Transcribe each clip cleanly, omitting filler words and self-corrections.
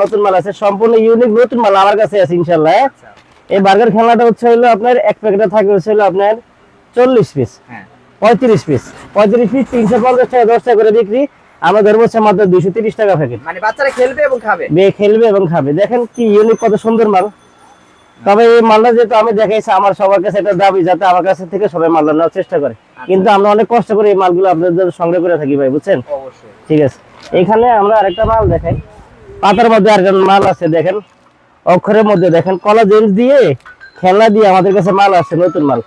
নতুন মাল আছে, সম্পূর্ণ ইউনিক নতুন মাল আমার কাছে আছে ইনশাআল্লাহ। এই বার্গার খেলনাটা হচ্ছে হলো আপনার এক প্যাকেটে থাকে হচ্ছে হলো আপনার 40 পিস, 35 পিস, 35 পিস 350 টাকা 10 টাকা করে বিক্রি। আমরা ধরবো হচ্ছে মাত্র 230 টাকা প্যাকেট। মানে বাচ্চারা খেলবে এবং খাবে, খেলবে এবং খাবে। দেখেন কি ইউনিক, কত সুন্দর মাল। তবে এই মালটা যেহেতু আমি দেখাইছি, আমার সবার কাছে এটা দাবি যাতে আমার কাছে থেকে সবাই মালটা নেওয়ার চেষ্টা করে, কিন্তু আমরা অনেক কষ্ট করে এই মালগুলো আপনাদের সংগ্রহ করে থাকি ভাই, বুঝছেন? অবশ্যই। ঠিক আছে, এখানে আমরা আরেকটা মাল দেখাই। পাতার মধ্যে আরেকটা মাল আছে, দেখেন অক্ষরের মধ্যে দেখেন কলা জেন্স দিয়ে খেলনা দিয়ে আমাদের কাছে মাল আছে, নতুন মাল।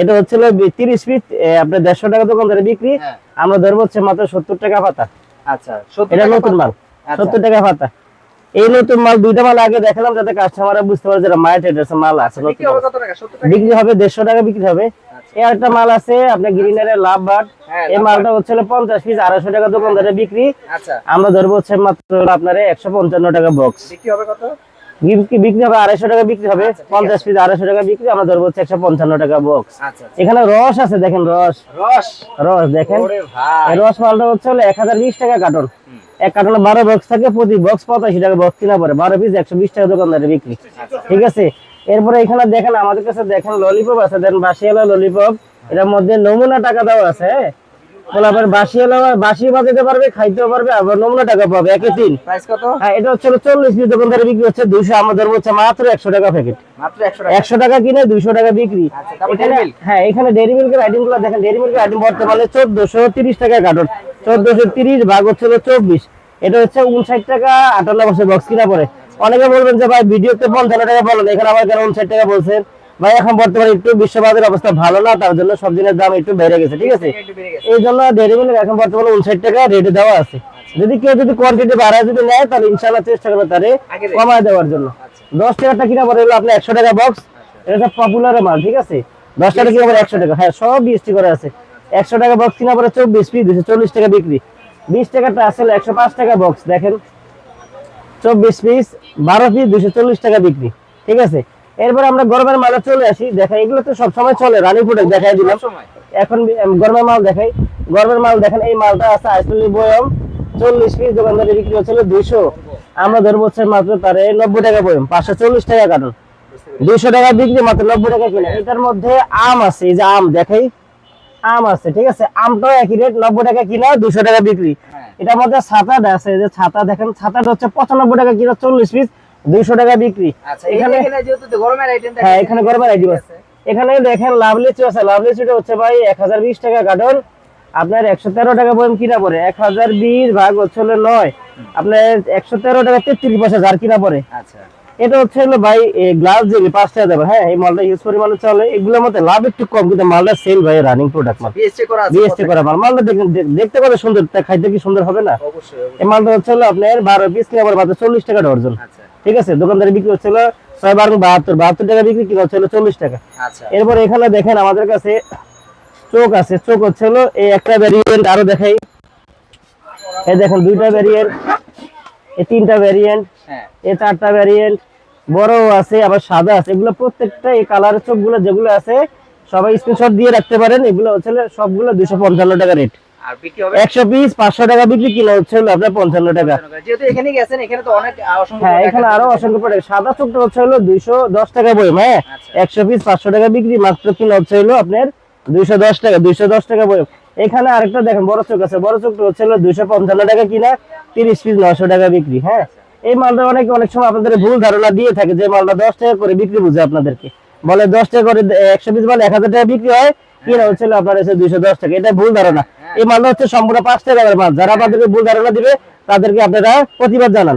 এটা হচ্ছে 30 পিস, আপনার 150 টাকা দোকানদারে বিক্রি। আমরা ধরবো হচ্ছে মাত্র 70 টাকা পাতা। আচ্ছা, এটা নতুন মাল, 70 টাকা পাতা। এই নতুন মাল দুইটা মাল আগে দেখালাম যাতে কাস্টমাররা বুঝতে পারে যে মায়ের ট্রেডার্সের মাল আছে। বিক্রি হবে কত টাকা? 70 টাকা বিক্রি হবে 150 টাকা বিক্রি হবে। এই আরেকটা মাল আছে আপনার গ্রিনারের লাভ বার্ড। এই মালটা হচ্ছে 50 পিস 250 টাকা দোকানদারে বিক্রি। আচ্ছা, আমরা ধরবো হচ্ছে মাত্র আপনার 155 টাকা বক্স। বিক্রি হবে কত? বিক্রি হবে 250 টাকা বিক্রি হবে। 50 পিস 250 টাকা বিক্রি। আমরা ধরবো হচ্ছে 155 টাকা বক্স। এখানে রস আছে, দেখেন রস, রস রস দেখেন। এই রস মালটা হচ্ছে 1020 টাকা কার্টন। এক কার্টনে 12 বক্স থাকে, প্রতি বক্স 85 টাকা বক্স কিনা পড়ে। 12 পিস 120 টাকা দোকানদারে বিক্রি। ঠিক আছে, এরপরে এখানে দেখেন আমাদের কাছে দেখেন ললিপপ আছে, দেন বাসিওয়ালা ললিপপ। এটার মধ্যে নমুনা টাকা দেওয়া আছে। বলে আবার বাসিওয়ালা বাসি বাজাতে পারবে, খাইতেও পারবে, আবার নমুনা টাকা পাবে। একই দিন প্রাইস কত? হ্যাঁ, এটা হচ্ছে 40 পিস দোকানদারে বিক্রি হচ্ছে 200। আমাদের হচ্ছে মাত্র 100 টাকা প্যাকেট। মাত্র 100 টাকা। 100 টাকা কিনে 200 টাকা বিক্রি। এখানে হ্যাঁ, এখানে ডেইরি মিল্কের আইটেমগুলো দেখেন। ডেইরি মিল্কের আইটেম বর্তমানে 1430 টাকা কার্টন। 1430 ভাগ হচ্ছে 24। এটা হচ্ছে 59 টাকা 58 বছর বক্স কিনা পড়ে। অনেকে বলবেন যে ভাই ভিডিওতে 55 টাকা বলেন, এখানে আবার কেন 59 টাকা বলছেন? ভাই এখন বর্তমানে একটু বিশ্ববাজারের অবস্থা ভালো না, তার জন্য সব জিনিসের দাম একটু বেড়ে গেছে। ঠিক আছে, এই জন্য ডেইরি মিল্ক এখন বর্তমানে 59 টাকা রেটে দেওয়া আছে। যদি কেউ যদি কোয়ান্টিটি বাড়ায় যদি নেয়, তাহলে ইনশাআল্লাহ চেষ্টা করবে তারে কমায় দেওয়ার জন্য। 10 টাকাটা কিনা পড়ে হলো আপনার 100 টাকা বক্স। এটা পপুলার মাল। ঠিক আছে, 10 টাকা কিনা পড়ে 100 টাকা। হ্যাঁ, সব বিএসটি করে আছে। 100 টাকা বক্স কিনা পড়ে 24 পিস 240 টাকা বিক্রি। 20 টাকাটা আসলে 105 টাকা বক্স। দেখেন 24 পিস 12 পিস 240 টাকা বিক্রি। ঠিক আছে, এরপর আমরা গরমের মালে চলে আসি। দেখেন এগুলো তো সব সময় চলে, রানিং প্রোডাক্ট দেখাই দিলাম। এখন গরমের মাল দেখাই। গরমের মাল দেখেন, এই মালটা আছে আইসলি বয়ম 40 পিস দোকানদারে বিক্রি হচ্ছিল 200। আমরা ধরবো হচ্ছে মাত্র তারে 90 টাকা বয়ম, 540 টাকা কার্টন। 200 টাকা বিক্রি, মাত্র 90 টাকা কিনা। এটার মধ্যে আম আছে, এই যে আম দেখাই, আম আছে। ঠিক আছে, আমটাও একই রেট, 90 টাকা কিনা 200 টাকা বিক্রি। এটার মধ্যে ছাতা আছে, যে ছাতা দেখেন, ছাতাটা হচ্ছে 95 টাকা কিনা 40 পিস 200 টাকা বিক্রি। এখানে যেহেতু গরমের আইটেম, হ্যাঁ, এখানে গরমের আইটেম আছে। এখানে দেখেন লাভলিচু আছে। লাভলিচুটা হচ্ছে ভাই 1020 টাকা কার্টন। আপনার 113 টাকা বয়ম কিনা পড়ে। 1020 ভাগ হচ্ছে 9, আপনার 113 টাকা 33 পয়সা যার কিনা পড়ে। আচ্ছা, এটা হচ্ছে হলো ভাই গ্লাস জেলি 5 টাকা দেবে। হ্যাঁ, এই মালটা ইউজ পরিমাণে চলে। এগুলোর মধ্যে লাভ একটু কম, কিন্তু মালটা সেল ভাই, রানিং প্রোডাক্ট মাল, বিএসটি করা মাল। মালটা দেখতে কত সুন্দর, খাইতে কি সুন্দর হবে না? অবশ্যই। এই মালটা হচ্ছে হলো আপনার 12 পিস কিনা পড়ে মাত্র 40 টাকা ডজন। ঠিক আছে, দোকানদারে বিক্রি হচ্ছে 6 টাকা বিক্রি, কিনা হচ্ছে 40 টাকা। এরপর এখানে দেখেন আমাদের কাছে চোখ আছে। চোখ হচ্ছে হলো এই একটা ভ্যারিয়েন্ট, আরো দেখাই। এই দেখেন 2টা ভ্যারিয়েন্ট, এই 3টা ভ্যারিয়েন্ট, এই 4টা ভ্যারিয়েন্ট, বড় আছে আবার সাদা আছে। এগুলো প্রত্যেকটা এই কালারের চোখগুলো যেগুলো আছে সবাই স্ক্রিনশট দিয়ে রাখতে পারেন। এগুলো হচ্ছে সবগুলো 255 টাকা রেট। আর বিক্রি হবে 100 পিস 500 টাকা বিক্রি, কিনা হচ্ছে আপনার 55 টাকা। যেহেতু এখানে গেছেন, এখানে তো অনেক অসংখ্য, হ্যাঁ, এখানে আরো অসংখ্য প্রোডাক্ট। সাদা চোখটা হচ্ছে হলো 210 টাকা বয়ম। হ্যাঁ, 100 পিস 500 টাকা বিক্রি, মাত্র কিনা হচ্ছে হলো আপনার 210 টাকা। 210 টাকা বয়ম। এখানে আরেকটা দেখেন বড় চোখ আছে। বড় চোখটা হচ্ছে হলো 255 টাকা কিনা, 30 পিস 900 টাকা বিক্রি। হ্যাঁ, এই মালটা অনেক সময় আপনাদের ভুল ধারণা দিয়ে থাকে যে মালটা 10 টাকা করে বিক্রি বুঝে আপনাদেরকে বলে 10 টাকা করে 100 পিস মাল 1000 টাকা বিক্রি হয়, কিনা হচ্ছে আপনার এসে 210 টাকা। এটা ভুল ধারণা। এই মালটা হচ্ছে সম্পূর্ণ 5 টাকা মাল। যারা আপনাদেরকে ভুল ধারণা দিবে তাদেরকে আপনারা প্রতিবাদ জানান।